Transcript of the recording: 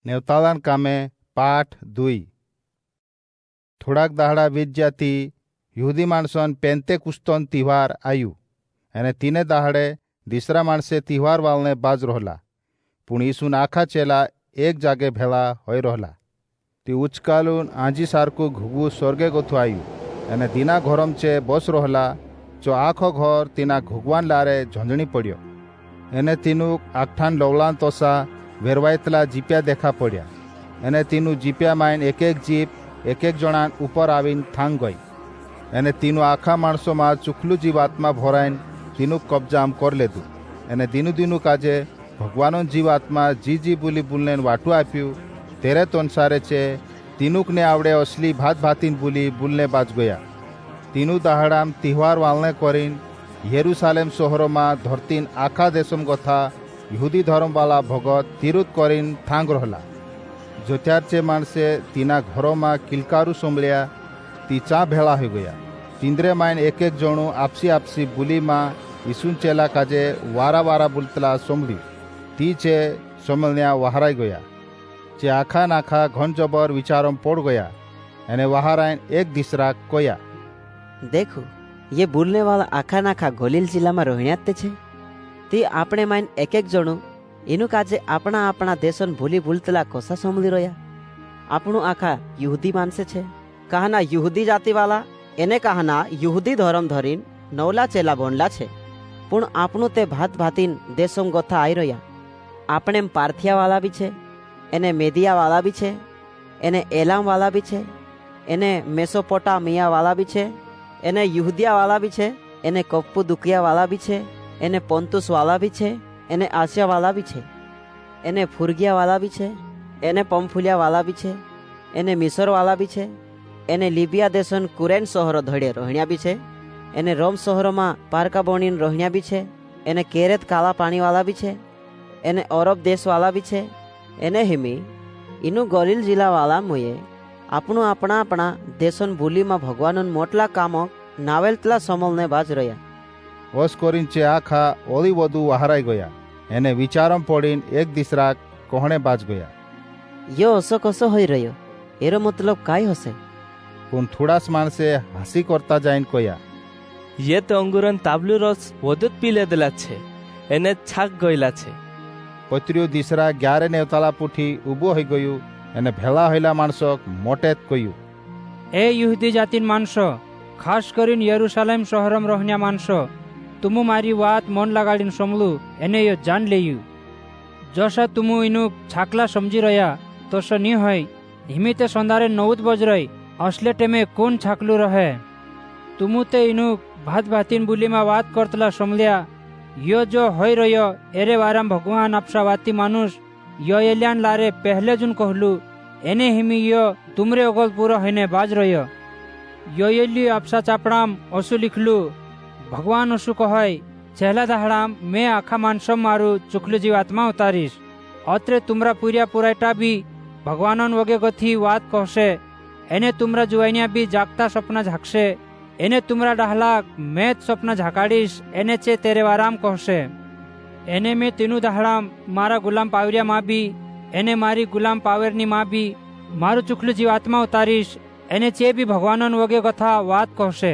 नेवताळान कामे पाठ 2। થોડાક દાહડા વીત્યાથી યહૂદી માણસોન પેન્તેકુસ્તોન તહેવાર આવ્યું અને તીને દાહડે દીસરા માણસે તહેવાર વાળને બાજ રહેલા પણ ઈસુન આખા ચેલા એક જાગે ભેળા હોય રહેલા। તે ઉચકાલું આંજી સારકું ઘૂગવું સ્વર્ગે ગોથું આવ્યું અને દીના ઘોરમ ચે બોસ રહેલા જો આખો ઘોર તીના ઘૂગવાન લારે ઝંઝણી પડ્યો એને તીનું આખઠાન લવલાન તોસા વેરવાયતલા જીપ્યા દેખા પડ્યા અને તીનું જીપ્યા માઇન એક એક જીપ એક એક જણાન ઉપર આવીને થાંગ ગઈ અને તીનું આખા માણસોમાં ચૂકલું જીવાત્મા ભરાઈને તીનું કબજામ કરી લીધું અને દીનું દીનું કાજે ભગવાનનો જીવાત્મા જી બોલી બોલને વાટું આપ્યું તેરે તો અનુસારે છે તીનુકને આવડે અસલી ભાત ભાતીન બોલી બોલને બાજ ગયા। તીનું દહાડામ તહેવાર વાળને કરીને યરૂશાલેમ શહેરોમાં ધરતીન આખા દેશમ ગથા યહૂદી ધર્મવાળા ભગત તિરુત કરીને થાંગ રહેલા। જો ત્યાર છે માણસે તીના ઘરોમાં કિલકારું સંભળ્યા તી ચા ભેળા હોઈ ગયા। તીંદ્રે માઇન એક એક જણું આપસી બોલીમાં ઈસુન ચેલા કાજે વારા વારા બોલતલા સંભળ્યું તી છે સમલન્યા વહારાઈ ગયા જે આખા નાખા ઘન જબર વિચારોમ પોડ ગયા અને વહારાઈને એક દીસરા કોયા देखो ये बोलने वाला आखा नाखा गोलील जिला में रोहिण्यात छे ते आपणे माइन एक एक जणो एनु काजे आपणा आपणा देशोन भूली भूलतला कोसा समली रोया। आपणु आखा यहूदी मानसे छे कहना यहूदी जाति वाला एने कहना यहूदी धर्म धरीन नवला चेला बोंडला छे पण आपणु ते भात भातीन देशों गोथा आई रोया। आपणे पार्थिया वाला भी छे एने मेदिया वाला भी छे एने एलाम वाला भी छे एने मेसोपोटामिया वाला भी छे एने यहूदिया वाला भी छे एने कप्पुदुकिया वाला भी छे एने पोंतुस वाला भी छे एने आसिया वाला भी छे एने फुर्गिया वाला भी छे एने पंफुलिया वाला भी छे एने मिसर वाला भी छे एने लीबिया देशन कुरेन शहरो धड़े रोहिण्या भी छे एने रोम शहरों में पारका बोणीन रोहिण्या भी छे एने केरेत काला पानी वाला भी छे एने अरब देश वाला भी छे एने हिमी इनु गलील जिला वाला मुए આપણું આપણા આપણા દેશોન ભૂલીમાં ભગવાનન મોટલા કામો નાવેલતલા સમલને બાજ રહ્યા। ઓસ કોરીન ચે આખા ઓલી વધુ વહારાઈ ગયા એને વિચારમ પડીને એક દીસરા કોહણે બાજ ગયા। યો ઓસો કસો હોઈ રહ્યો એરો મતલબ કાઈ હશે પણ થોડાસ માણસે હાસી કરતા જાઈને કોયા ये तो अंगूरन ताबलू रस वदुत पी लेदला छे एने छाक गयला छे। પત્રીઓ દીસરા 11 નેવતાળા પૂઠી ઊભો હોઈ ગયું અને ભેળા હોયેલા માણસો મોટે કહ્યું ए यहूदी जातीन माणसो खास करीन यरूशलेम शहरम रहण्या माणसो तुमु मारी वात मन लगाडीन समलू एने यो जान लेयु जसा तुमु इनु छाकला समजी रह्या तसो नी होय। हिमी ते संदारे 9 बज रही असले टेमे कोण छाकलू रहे तुमु ते इनु भात भातीन बोलीमा वात करतला समल्या यो जो होय रह्यो एरे वाराम भगवान आपसा वाती मानुष यो एलियान लारे पहले जुन कहलू एने हिमी यो तुमरे ओगल पूरा होने बाज रह्यो यो एली आपसा चापड़ाम ओसु लिखलू भगवान ओसु कहय छेला दहाड़ाम मैं आखा मानसम मारू चुकलू जीवात्मा उतारीश अत्रे तुमरा पूरिया पुरायटा भी भगवानन वगे गथी वात कहशे एने तुमरा जुवाइनिया भी जागता सपना झाकशे एने तुमरा डहला मैं सपना झाकाड़ीश एने चे तेरे वाराम कहशे एने में तीनू दहाड़ाम मारा गुलाम पावरिया माँ भी एने मारी गुलाम पावरनी माँ भी मारू चुकलू जीवात्मा उतारीश एने चे भी भगवानन वगे कथा वात कहशे।